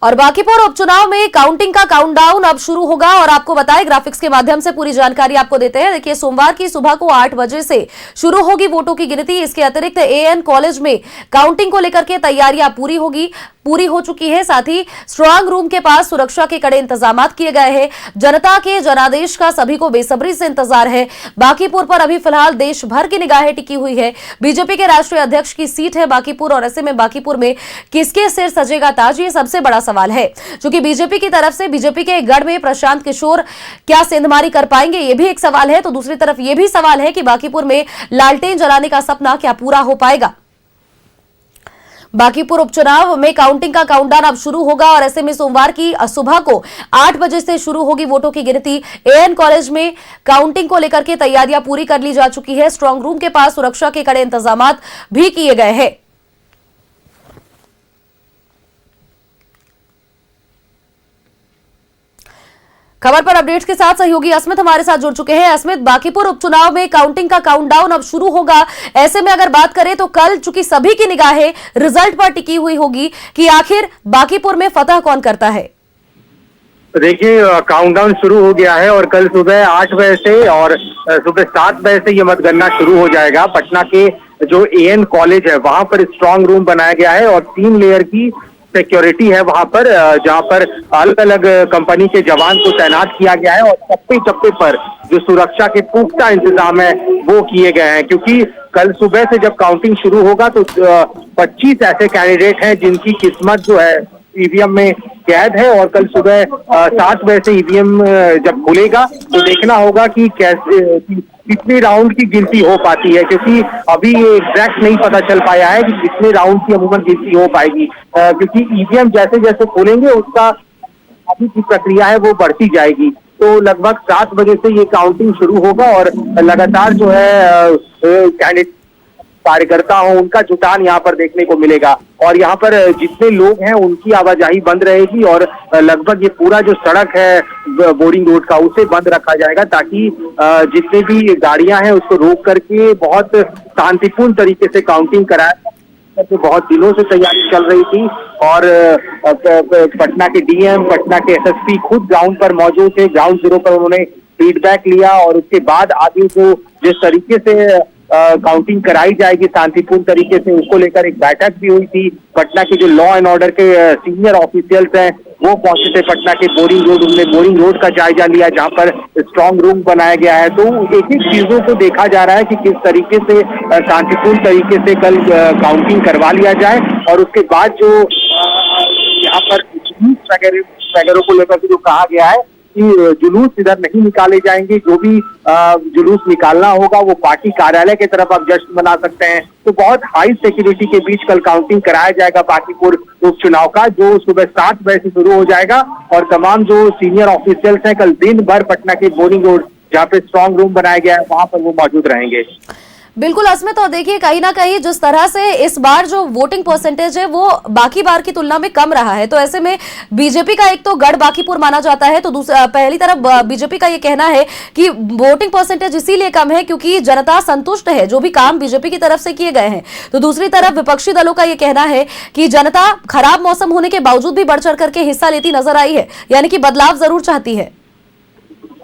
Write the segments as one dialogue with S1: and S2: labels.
S1: और बांकीपुर उपचुनाव में काउंटिंग का काउंटडाउन अब शुरू होगा और आपको बताएं, ग्राफिक्स के माध्यम से पूरी जानकारी आपको देते हैं। देखिए, सोमवार की सुबह को 8 बजे से शुरू होगी वोटों की गिनती। इसके अतिरिक्त एएन कॉलेज में काउंटिंग को लेकर के तैयारियां पूरी हो चुकी है। साथ ही स्ट्रांग रूम के पास सुरक्षा के कड़े इंतजाम किए गए हैं। जनता के जनादेश का सभी को बेसब्री से इंतजार है। बांकीपुर पर अभी फिलहाल देश भर की निगाहें टिकी हुई है। बीजेपी के राष्ट्रीय अध्यक्ष की सीट है बांकीपुर, और ऐसे में बांकीपुर में किसके सिर सजेगा ताज, ये सबसे बड़ा सवाल है। क्योंकि बीजेपी की तरफ से बीजेपी के गढ़ में प्रशांत किशोर क्या सेंधमारी कर पाएंगे, ये भी एक सवाल है। तो दूसरी तरफ ये भी सवाल है कि बांकीपुर में लालटेन जलाने का सपना क्या पूरा हो पाएगा। बांकीपुर उपचुनाव में काउंटिंग का काउंटडाउन अब शुरू होगा और ऐसे में सोमवार की सुबह को 8 बजे से शुरू होगी वोटों की गिनती। एएन कॉलेज में काउंटिंग को लेकर के तैयारियां पूरी कर ली जा चुकी है। स्ट्रांग रूम के पास सुरक्षा के कड़े इंतजाम भी किए गए हैं। खबर पर अपडेट्स के साथ सहयोगी अस्मित हमारे साथ जुड़ चुके हैं। अस्मित, बांकीपुर उपचुनाव में काउंटिंग का काउंटडाउन अब शुरू होगा। ऐसे में अगर बात करें तो कल चूंकि सभी की निगाहें रिजल्ट पर टिकी हुई होगी कि आखिर बांकीपुर में फतह कौन करता है।
S2: देखिए, काउंटडाउन शुरू हो गया है और कल सुबह 8 बजे से और सुबह 7 बजे से ये मतगणना शुरू हो जाएगा। पटना के जो एएन कॉलेज है वहां पर स्ट्रांग रूम बनाया गया है और 3 लेयर की सिक्योरिटी है वहां पर, जहां पर अलग अलग कंपनी के जवान को तैनात किया गया है और चप्पे चप्पे पर जो सुरक्षा के पुख्ता इंतजाम है वो किए गए हैं। क्योंकि कल सुबह से जब काउंटिंग शुरू होगा तो 25 ऐसे कैंडिडेट हैं जिनकी किस्मत जो है ईवीएम में कैद है और कल सुबह 7 बजे से ईवीएम जब खुलेगा तो देखना होगा कि कैसे कितने राउंड की गिनती हो पाती है, क्योंकि अभी ये एग्जैक्ट नहीं पता चल पाया है कि कितने राउंड की अमूमन गिनती हो पाएगी। क्योंकि ईवीएम जैसे जैसे खोलेंगे उसका अभी की प्रक्रिया है वो बढ़ती जाएगी। तो लगभग 7 बजे से ये काउंटिंग शुरू होगा और लगातार जो है कैंडिडेट कार्यकर्ता हो उनका जुटान यहाँ पर देखने को मिलेगा और यहाँ पर जितने लोग हैं उनकी आवाजाही बंद रहेगी और लगभग ये पूरा जो सड़क है बोरिंग रोड का उसे बंद रखा जाएगा ताकि जितने भी गाड़ियां हैं उसको रोक करके बहुत शांतिपूर्ण तरीके से काउंटिंग कराया। तो बहुत दिनों से तैयारी चल रही थी और पटना के डीएम, पटना के एसएसपी खुद ग्राउंड पर मौजूद थे। ग्राउंड जीरो पर उन्होंने फीडबैक लिया और उसके बाद आगे जो जिस तरीके से काउंटिंग कराई जाएगी शांतिपूर्ण तरीके से, उसको लेकर एक बैठक भी हुई थी। पटना के जो लॉ एंड ऑर्डर के सीनियर ऑफिशियल्स हैं वो पहुंचे थे पटना के बोरिंग रोड। उन्होंने बोरिंग रोड का जायजा लिया जहां पर स्ट्रांग रूम बनाया गया है। तो एक एक चीजों को देखा जा रहा है कि किस तरीके से शांतिपूर्ण तरीके से कल काउंटिंग करवा लिया जाए और उसके बाद जो यहाँ पर वगैरह को लेकर जो कहा गया है कि जुलूस इधर नहीं निकाले जाएंगे, जो भी जुलूस निकालना होगा वो पार्टी कार्यालय की तरफ आप जश्न मना सकते हैं। तो बहुत हाई सिक्योरिटी के बीच कल काउंटिंग कराया जाएगा बांकीपुर उपचुनाव का, जो सुबह 7 बजे से शुरू हो जाएगा और तमाम जो सीनियर ऑफिशियल्स हैं कल दिन भर पटना के बोरिंग रोड जहाँ पे स्ट्रांग रूम बनाया गया है वहां पर वो मौजूद रहेंगे।
S1: बिल्कुल अस्मित, और देखिए कहीं ना कहीं जिस तरह से इस बार जो वोटिंग परसेंटेज है वो बाकी बार की तुलना में कम रहा है, तो ऐसे में बीजेपी का एक तो गढ़ बांकीपुर माना जाता है, तो पहली तरफ बीजेपी का ये कहना है कि वोटिंग परसेंटेज इसीलिए कम है क्योंकि जनता संतुष्ट है जो भी काम बीजेपी की तरफ से किए गए हैं। तो दूसरी तरफ विपक्षी दलों का ये कहना है कि जनता खराब मौसम होने के बावजूद भी बढ़ चढ़ करके हिस्सा लेती नजर आई है, यानी कि बदलाव जरूर चाहती है।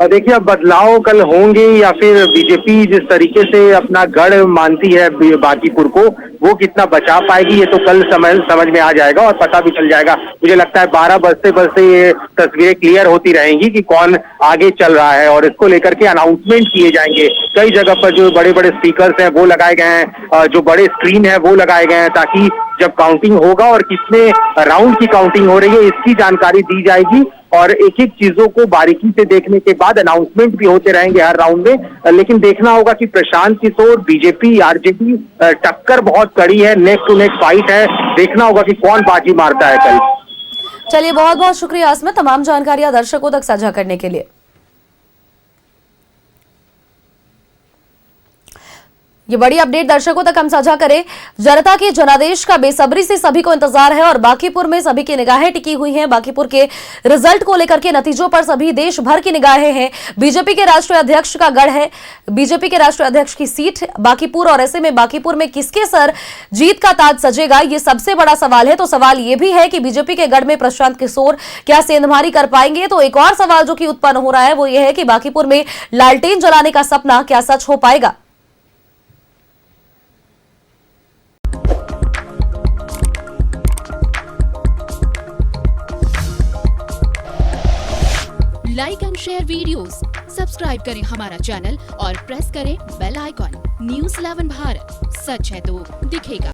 S2: देखिए, अब बदलाव कल होंगे या फिर बीजेपी जिस तरीके से अपना गढ़ मानती है बांकीपुर को वो कितना बचा पाएगी ये तो कल समझ में आ जाएगा और पता भी चल जाएगा। मुझे लगता है 12 बजते ये तस्वीरें क्लियर होती रहेंगी कि कौन आगे चल रहा है और इसको लेकर के अनाउंसमेंट किए जाएंगे। कई जगह पर जो बड़े बड़े स्पीकर्स हैं वो लगाए गए हैं, जो बड़े स्क्रीन है वो लगाए गए हैं ताकि जब काउंटिंग होगा और कितने राउंड की काउंटिंग हो रही है इसकी जानकारी दी जाएगी और एक एक चीजों को बारीकी से देखने के बाद अनाउंसमेंट भी होते रहेंगे हर राउंड में। लेकिन देखना होगा कि प्रशांत किशोर, बीजेपी, आरजेडी टक्कर बहुत कड़ी है, नेक टू नेक फाइट है। देखना होगा कि कौन बाजी मारता है कल।
S1: चलिए, बहुत बहुत शुक्रिया अस्मित तमाम जानकारियां दर्शकों तक साझा करने के लिए। ये बड़ी अपडेट दर्शकों तक हम साझा करें। जनता के जनादेश का बेसब्री से सभी को इंतजार है और बांकीपुर में सभी की निगाहें टिकी हुई हैं। बांकीपुर के रिजल्ट को लेकर के नतीजों पर सभी देश भर की निगाहें हैं। बीजेपी के राष्ट्रीय अध्यक्ष का गढ़ है, बीजेपी के राष्ट्रीय अध्यक्ष की सीट बांकीपुर, और ऐसे में बांकीपुर में किसके सर जीत का ताज सजेगा, ये सबसे बड़ा सवाल है। तो सवाल ये भी है कि बीजेपी के गढ़ में प्रशांत किशोर क्या सेंधमारी कर पाएंगे। तो एक और सवाल जो कि उत्पन्न हो रहा है वो ये है कि बांकीपुर में लालटेन जलाने का सपना क्या सच हो पाएगा।
S3: Like and share videos, subscribe करें हमारा चैनल और प्रेस करें बेल आइकॉन। न्यूज़ 11 भारत, सच है तो दिखेगा।